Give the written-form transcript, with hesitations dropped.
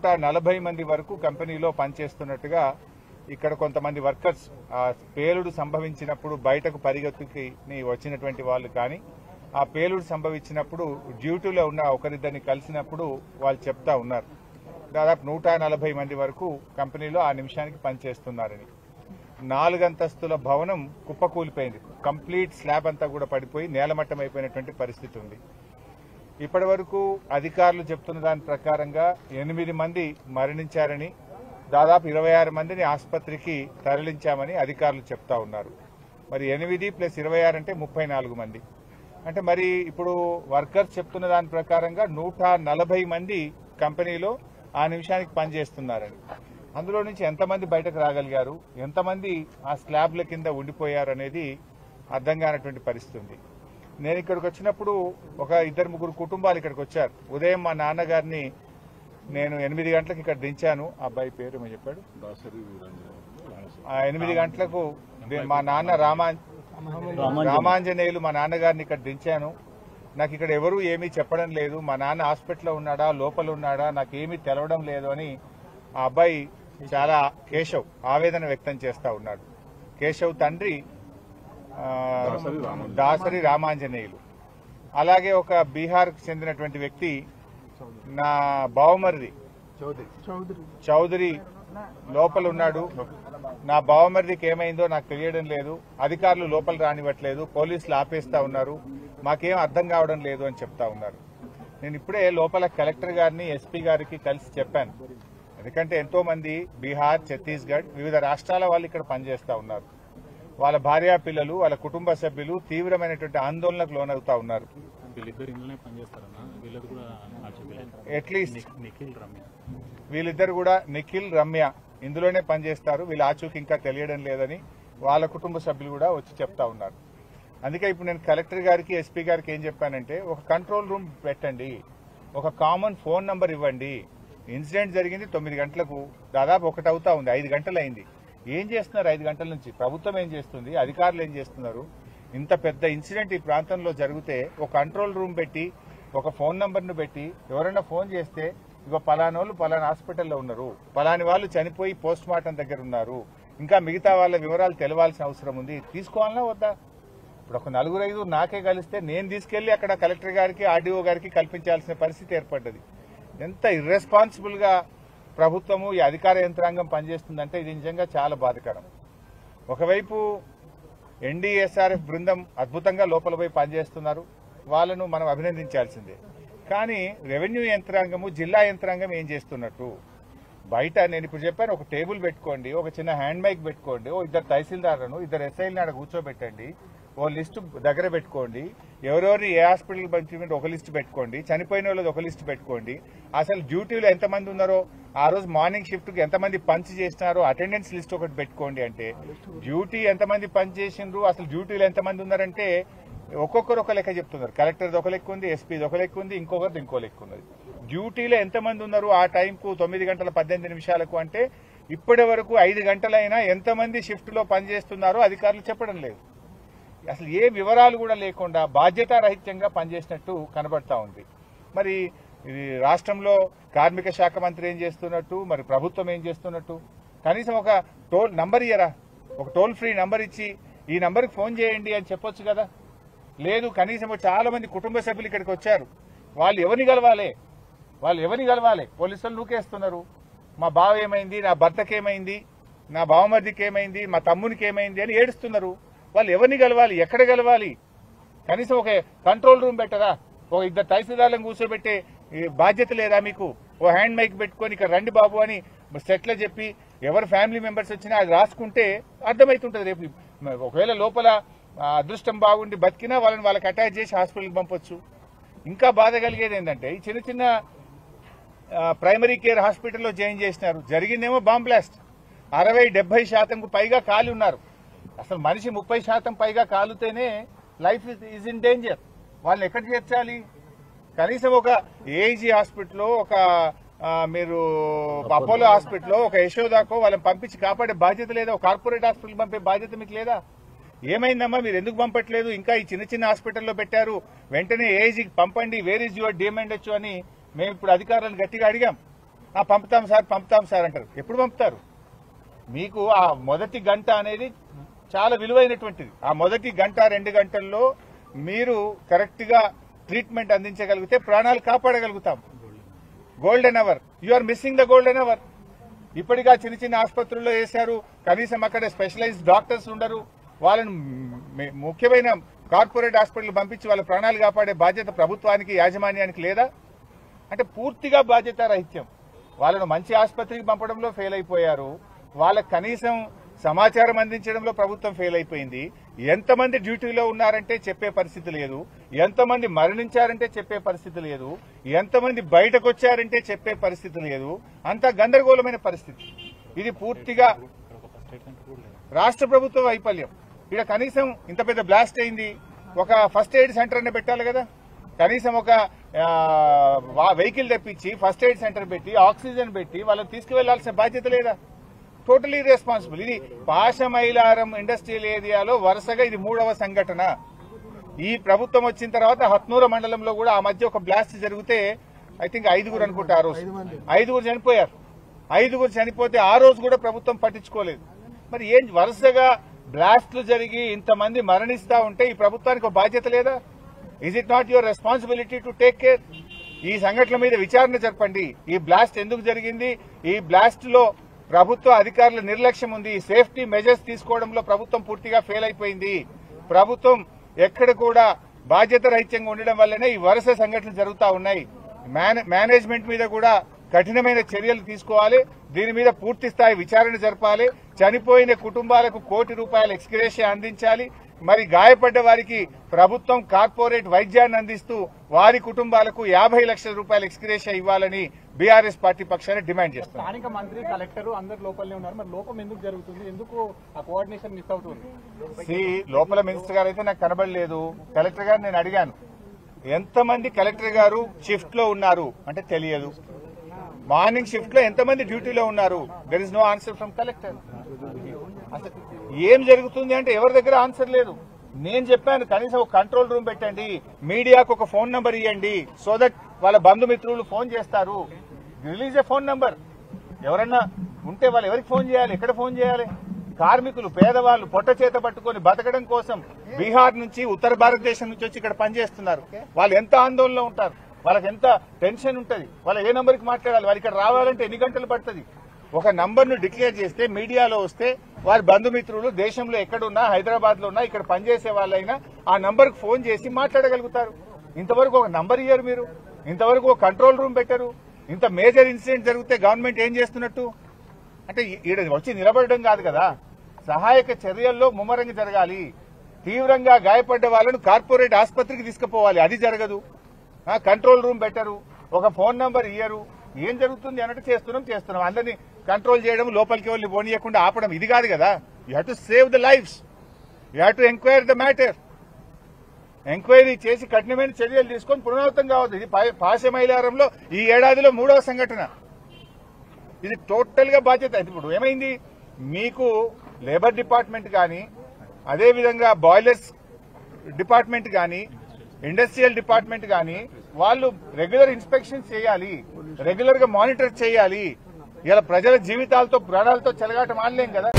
140 మంది వరకు కంపెనీలో పనిచేస్తున్నట్టుగా ఇక్కడ కొంతమంది వర్కర్స్ పేలుడు సంభవించినప్పుడు బయటకు పరిగెత్తుకి వచ్చినటువంటి వాళ్ళు కానీ ఆ పేలుడు సంభవించినప్పుడు డ్యూటీలో ఉన్న ఒకరిద్దరిని కలిసినప్పుడు వాళ్ళు చెప్తా ఉన్నారు. దాదాపు 140 మంది వరకు కంపెనీలో ఆ నిమిషానికి పనిచేస్తున్నారని. 4 అంతస్తుల భవనం కుప్పకూలిపోయింది. కంప్లీట్ స్లాబ్ అంతా కూడా పడిపోయి నేలమట్టం అయిపోయినటువంటి పరిస్థితి ఉంది. ఇప్పటి వరకు అధికారులు చెప్తున్న దాని ప్రకారంగా 8 మంది మరణించారని, దాదాపు 26 మందిని ఆసుపత్రికి తరలించామని అధికారులు చెప్తా ఉన్నారు. మరి 8 + 26 అంటే 34 మంది. అంటే మరి ఇప్పుడు వర్కర్స్ చెప్తున్న దాని ప్రకారంగా 140 మంది కంపెనీలో ఆ నిమిషానికి పనిచేస్తున్నారని. అందులో నుంచి ఎంతమంది బయటకు రాగలిగారు, ఎంతమంది ఆ స్లాబ్ల కింద ఉండిపోయారు అనేది అర్థం కానటువంటి పరిస్థితి ఉంది. నేను ఇక్కడికి వచ్చినప్పుడు ఒక 2-3 కుటుంబాలు ఇక్కడికి వచ్చారు. ఉదయం మా నాన్నగారిని నేను 8 గంటలకు ఇక్కడ దించాను. అబ్బాయి పేరు ఏమో చెప్పాడు. 8 గంటలకు మా నాన్న రామాంజనేయులు మా నాన్నగారిని ఇక్కడ దించాను. నాకు ఇక్కడ ఎవరూ ఏమీ చెప్పడం లేదు, మా నాన్న హాస్పిటల్లో ఉన్నాడా లోపల ఉన్నాడా నాకేమీ తెలవడం లేదు అని ఆ అబ్బాయి చాలా కేశవ్ ఆవేదన వ్యక్తం చేస్తా ఉన్నాడు. కేశవ్ తండ్రి దాసరి రామాంజనేయులు. అలాగే ఒక బీహార్కు చెందినటువంటి వ్యక్తి నా బావమరిది చౌదరి లోపల ఉన్నాడు. నా బావమరిదికి ఏమైందో నాకు తెలియడం లేదు, అధికారులు లోపల రానివ్వట్లేదు, పోలీసులు ఆపేస్తా ఉన్నారు, మాకేం అర్థం కావడం లేదు అని చెప్తా ఉన్నారు. నేను ఇప్పుడే లోపల కలెక్టర్ గారిని ఎస్పీ గారికి కలిసి చెప్పాను. ఎందుకంటే ఎంతో మంది బీహార్, ఛత్తీస్గఢ్ వివిధ రాష్ట్రాల వాళ్ళు ఇక్కడ పనిచేస్తా ఉన్నారు. వాళ్ళ భార్యా పిల్లలు, వాళ్ళ కుటుంబ సభ్యులు తీవ్రమైనటువంటి ఆందోళనకు లోనవుతా ఉన్నారు. అట్లీస్ట్ వీళ్ళిద్దరు కూడా నిఖిల్, రమ్య ఇందులోనే పనిచేస్తారు. వీళ్ళ ఆచూకీ ఇంకా తెలియడం లేదని వాళ్ళ కుటుంబ సభ్యులు కూడా వచ్చి చెప్తా ఉన్నారు. అందుకే ఇప్పుడు నేను కలెక్టర్ గారికి, ఎస్పీ గారికి ఏం చెప్పానంటే ఒక కంట్రోల్ రూమ్ పెట్టండి, ఒక కామన్ ఫోన్ నంబర్ ఇవ్వండి. ఇన్సిడెంట్ జరిగింది 9 గంటలకు, దాదాపు 1 అవుతా ఉంది, 5 గంటలు అయింది. ఏం చేస్తున్నారు 5 గంటల నుంచి? ప్రభుత్వం ఏం చేస్తుంది, అధికారులు ఏం చేస్తున్నారు? ఇంత పెద్ద ఇన్సిడెంట్ ఈ ప్రాంతంలో జరిగితే ఒక కంట్రోల్ రూమ్ పెట్టి ఒక ఫోన్ నంబర్ను పెట్టి ఎవరైనా ఫోన్ చేస్తే ఇగో పలానోళ్ళు పలానా హాస్పిటల్లో ఉన్నారు, పలాని వాళ్ళు చనిపోయి పోస్ట్ మార్టం దగ్గర ఉన్నారు, ఇంకా మిగతా వాళ్ళ వివరాలు తెలవాల్సిన అవసరం ఉంది, తీసుకోవాలన్నా వద్దా? ఇప్పుడు ఒక 4-5 నాకే కలిస్తే నేను తీసుకెళ్లి అక్కడ కలెక్టర్ గారికి, ఆర్డీఓ గారికి కల్పించాల్సిన పరిస్థితి ఏర్పడ్డది. ఎంత ఇర్రెస్పాన్సిబుల్ గా ప్రభుత్వము ఈ అధికార యంత్రాంగం పనిచేస్తుందంటే ఇది నిజంగా చాలా బాధాకరం. ఒకవైపు ఎన్డీఎస్ఆర్ఎఫ్ బృందం అద్భుతంగా లోపల పోయి పనిచేస్తున్నారు, వాళ్ళను మనం అభినందించాల్సిందే. కానీ రెవెన్యూ యంత్రాంగము, జిల్లా యంత్రాంగం ఏం చేస్తున్నట్టు? బయట నేను ఇప్పుడు చెప్పాను, ఒక టేబుల్ పెట్టుకోండి, ఒక చిన్న హ్యాండ్ మైక్ పెట్టుకోండి, ఓ 2 తహసీల్దార్లను 2 ఎస్ఐలను ఆడ కూర్చోబెట్టండి, ఓ లిస్టు దగ్గర పెట్టుకోండి, ఎవరెవరిని ఏ హాస్పిటల్ పంపించమంటే ఒక లిస్టు పెట్టుకోండి, చనిపోయిన వాళ్ళది ఒక లిస్టు పెట్టుకోండి, అసలు డ్యూటీలో ఎంతమంది ఉన్నారో, ఆ రోజు మార్నింగ్ షిఫ్ట్కి ఎంతమంది పంచ్ చేసినారో అటెండెన్స్ లిస్ట్ ఒకటి పెట్టుకోండి. అంటే డ్యూటీ ఎంతమంది పంచ్ చేసిండ్రు, అసలు డ్యూటీలో ఎంతమంది ఉన్నారంటే ఒక్కొక్కరు ఒక లెక్క చెప్తున్నారు. కలెక్టర్ది ఒక లెక్క ఉంది, ఎస్పీది ఒక లెక్క ఉంది, ఇంకొకరిది ఇంకో లెక్క ఉన్నది. డ్యూటీలో ఎంతమంది ఉన్నారు ఆ టైంకు 9:18 అంటే ఇప్పటి వరకు 5 గంటలైనా ఎంతమంది షిఫ్ట్లో పనిచేస్తున్నారో అధికారులు చెప్పడం లేదు. అసలు ఏ వివరాలు కూడా లేకుండా బాధ్యతారహిత్యంగా పనిచేసినట్టు కనబడతా ఉంది. మరి ఇది రాష్ట్రంలో కార్మిక శాఖ మంత్రి ఏం చేస్తున్నట్టు, మరి ప్రభుత్వం ఏం చేస్తున్నట్టు? కనీసం ఒక టోల్ నంబర్ ఇయ్యరా, ఒక టోల్ ఫ్రీ నంబర్ ఇచ్చి ఈ నంబర్కి ఫోన్ చేయండి అని చెప్పొచ్చు కదా. లేదు, కనీసం చాలా మంది కుటుంబ సభ్యులు ఇక్కడికి వచ్చారు, వాళ్ళు ఎవరిని కలవాలి? పోలీసులు నూకేస్తున్నారు. మా బావ ఏమైంది, నా భర్తకి ఏమైంది, నా బావమర్దికి ఏమైంది, మా తమ్మునికి ఏమైంది అని ఏడుస్తున్నారు. వాళ్ళు ఎవరిని కలవాలి, ఎక్కడ కలవాలి? కనీసం ఒక కంట్రోల్ రూమ్ పెట్టరా, ఒక 2 తహసీల్దార్లను కూర్చోబెట్టే బాధ్యత లేదా మీకు? ఓ హ్యాండ్ మైక్ పెట్టుకొని ఇక్కడ రండి బాబు అని సెట్లో చెప్పి ఎవరు ఫ్యామిలీ మెంబర్స్ వచ్చినా అది రాసుకుంటే అర్థమవుతుంటుంది. రేపు ఒకవేళ లోపల అదృష్టం బాగుండి బతికినా వాళ్ళకి అటాచ్ చేసి హాస్పిటల్కి పంపొచ్చు. ఇంకా బాధ కలిగేది ఏంటంటే ఈ చిన్న ప్రైమరీ కేర్ హాస్పిటల్లో జాయిన్ చేసినారు, జరిగిందేమో బాంబ్ బ్లాస్ట్. 60-70% పైగా కాలి ఉన్నారు. అసలు మనిషి 30% పైగా కాలుతేనే లైఫ్ ఈజ్ ఇన్ డేంజర్. వాళ్ళని ఎక్కడ చేర్చాలి? కనీసం ఒక ఏఐజీ హాస్పిటల్లో, ఒక మీరు అపోలో హాస్పిటల్లో, ఒక యశోదాకో వాళ్ళని పంపించి కాపాడే బాధ్యత లేదా? ఒక కార్పొరేట్ హాస్పిటల్ పంపే బాధ్యత మీకు లేదా? ఏమైందమ్మా, మీరు ఎందుకు పంపట్లేదు? ఇంకా ఈ చిన్న హాస్పిటల్లో పెట్టారు, వెంటనే ఏఐజీకి పంపండి, వేర్ ఈజ్ యువర్ డిఎంఎండ్హెచ్ అని మేము ఇప్పుడు అధికారులను గట్టిగా అడిగాం. పంపుతాం సార్ అంటారు. ఎప్పుడు పంపుతారు? మీకు ఆ మొదటి గంట అనేది చాలా విలువైనటువంటిది. ఆ మొదటి గంట 2 గంటల్లో మీరు కరెక్ట్ గా ట్రీట్మెంట్ అందించగలిగితే ప్రాణాలు కాపాడగలుగుతాం. Golden hour, you are missing the golden hour. ఇప్పటిగా చిన్న చిన్న ఆసుపత్రుల్లో వేశారు, కనీసం అక్కడ స్పెషలైజ్డ్ డాక్టర్స్ ఉండరు. వాళ్ళని ముఖ్యమైన కార్పొరేట్ హాస్పిటల్ పంపించి వాళ్ళ ప్రాణాలు కాపాడే బాధ్యత ప్రభుత్వానికి, యాజమాన్యానికి లేదా? అంటే పూర్తిగా బాధ్యత రహిత్యం. వాళ్ళను మంచి ఆసుపత్రికి పంపడంలో ఫెయిల్ అయిపోయారు. వాళ్ళకు కనీసం సమాచారం అందించడంలో ప్రభుత్వం ఫెయిల్ అయిపోయింది. ఎంతమంది డ్యూటీలో ఉన్నారంటే చెప్పే పరిస్థితి లేదు, ఎంతమంది మరణించారంటే చెప్పే పరిస్థితి లేదు, ఎంతమంది బయటకు వచ్చారంటే చెప్పే పరిస్థితి లేదు. అంతా గందరగోళమైన పరిస్థితి. ఇది పూర్తిగా రాష్ట్ర ప్రభుత్వ వైఫల్యం. ఇక్కడ కనీసం ఇంత పెద్ద బ్లాస్ట్ అయింది, ఒక ఫస్ట్ ఎయిడ్ సెంటర్ అనే పెట్టాలి కదా. కనీసం ఒక వెహికల్ తెప్పించి ఫస్ట్ ఎయిడ్ సెంటర్ పెట్టి ఆక్సిజన్ పెట్టి వాళ్ళని తీసుకువెళ్లాల్సిన బాధ్యత లేదా? Totally responsible. ఇది పాశమైలారం ఇండస్ట్రియల్ ఏరియాలో వరుసగా ఇది 3వ సంఘటన. ఈ ప్రభుత్వం వచ్చిన తర్వాత హత్నూర మండలంలో కూడా ఆ మధ్య ఒక బ్లాస్ట్ జరిగితే ఐ థింక్ 5 అనుకుంటా. ఆ రోజు 5 చనిపోయారు. 5 చనిపోతే ఆ రోజు కూడా ప్రభుత్వం పట్టించుకోలేదు. మరి ఏం వరుసగా బ్లాస్ట్లు జరిగి ఇంతమంది మరణిస్తా ఉంటే ఈ ప్రభుత్వానికి ఒక బాధ్యత లేదా? Is it not your responsibility to take care? ఈ సంఘటన మీద విచారణ జరపండి. ఈ బ్లాస్ట్ ఎందుకు జరిగింది? ఈ బ్లాస్ట్ లో ప్రభుత్వ అధికారుల నిర్లక్ష్యం ఉంది. సేఫ్టీ మెజర్స్ తీసుకోవడంలో ప్రభుత్వం పూర్తిగా ఫెయిల్ అయిపోయింది. ప్రభుత్వం ఎక్కడ కూడా బాధ్యత రహిత్యంగా ఉండడం వల్లనే ఈ వరుస సంఘటనలు జరుగుతూ ఉన్నాయి. మేనేజ్మెంట్ మీద కూడా కఠినమైన చర్యలు తీసుకోవాలి. దీని మీద పూర్తి స్థాయి విచారణ జరపాలి. చనిపోయిన కుటుంబాలకు ₹1 కోటి ఎక్స్గ్రేషియా అందించాలి. మరి గాయపడ్డ వారికి ప్రభుత్వం కార్పొరేట్ వైద్యాన్ని అందిస్తూ వారి కుటుంబాలకు ₹50 లక్షల ఎక్స్గ్రేషియా ఇవ్వాలని బీఆర్ఎస్ పార్టీ పక్షాన్ని డిమాండ్ చేస్తారు. స్థానిక మంత్రి, కలెక్టర్ అందరు లోపలనే ఉన్నారు. మరి లోపం ఎందుకు జరుగుతుంది? ఎందుకు ఆ కోఆర్డినేషన్ మిస్ అవుతుంది? లోపల మినిస్టర్ గారు అయితే నాకు కనబడలేదు. కలెక్టర్ గారు నేను అడిగాను, ఎంతమంది కలెక్టర్ గారు షిఫ్ట్ లో ఉన్నారు అంటే తెలియదు. మార్నింగ్ షిఫ్ట్ లో ఎంతమంది డ్యూటీలో ఉన్నారు? There is no answer from collector. అసలు ఏం జరుగుతుంది అంటే ఎవరి దగ్గర ఆన్సర్ లేదు. నేను చెప్పాను కనీసం ఒక కంట్రోల్ రూమ్ పెట్టండి, మీడియాకు ఒక ఫోన్ నంబర్ ఇవ్వండి, సో దట్ వాళ్ళ బంధుమిత్రులు ఫోన్ చేస్తారు. రిలీజ్ ఏ ఫోన్ నంబర్. ఎవరన్నా ఉంటే వాళ్ళు ఎవరికి ఫోన్ చేయాలి, ఎక్కడ ఫోన్ చేయాలి? కార్మికులు, పేదవాళ్ళు పొట్ట చేత పట్టుకుని బతకడం కోసం బీహార్ నుంచి, ఉత్తర భారతదేశం నుంచి వచ్చి ఇక్కడ పనిచేస్తున్నారు. వాళ్ళు ఎంత ఆందోళనలో ఉంటారు, వాళ్ళకి ఎంత టెన్షన్ ఉంటుంది, వాళ్ళు ఏ నంబర్కి మాట్లాడాలి, వాళ్ళు ఇక్కడ రావాలంటే ఎన్ని గంటలు పడుతుంది? ఒక నంబర్ను డిక్లేర్ చేస్తే మీడియాలో వస్తే వారి బంధుమిత్రులు దేశంలో ఎక్కడున్నా, హైదరాబాద్ లో ఉన్నా, ఇక్కడ పనిచేసే వాళ్ళైనా ఆ నంబర్కు ఫోన్ చేసి మాట్లాడగలుగుతారు. ఇంతవరకు ఒక నంబర్ ఇయ్యారు మీరు, ఇంతవరకు ఒక కంట్రోల్ రూమ్ పెట్టారు. ఇంత మేజర్ ఇన్సిడెంట్ జరిగితే గవర్నమెంట్ ఏం చేస్తున్నట్టు? అంటే ఈడ వచ్చి నిలబడడం కాదు కదా, సహాయక చర్యల్లో ముమ్మరంగా జరగాలి. తీవ్రంగా గాయపడ్డ వాళ్ళను కార్పొరేట్ ఆసుపత్రికి తీసుకుపోవాలి, అది జరగదు. కంట్రోల్ రూమ్ పెట్టరు, ఒక ఫోన్ నంబర్ ఇయ్యరు. ఏం జరుగుతుంది అన్నట్టు చేస్తున్నాం. అందరినీ కంట్రోల్ చేయడం, లోపలికి వెళ్ళి పోనీయకుండా ఆపడం ఇది కాదు కదా. You have to save the lives, you have to enquiry the matter. Enquiry చేసి కఠినమైన చర్యలు తీసుకొని పునరావృతం కావద్దు. ఇది పాశమైలారంలో ఈ ఏడాదిలో 3వ సంఘటన. ఇది టోటల్ గా బాధ్యత. ఇప్పుడు ఏమైంది, మీకు లేబర్ డిపార్ట్మెంట్ కానీ, అదేవిధంగా బాయిలర్స్ డిపార్ట్మెంట్ కానీ, ఇండస్ట్రియల్ డిపార్ట్మెంట్ కానీ వాళ్ళు రెగ్యులర్ ఇన్స్పెక్షన్ చేయాలి, రెగ్యులర్ గా మానిటర్ చేయాలి. ఇలా ప్రజల జీవితాలతో, ప్రాణాలతో చెలగాటం ఆడలేం కదా.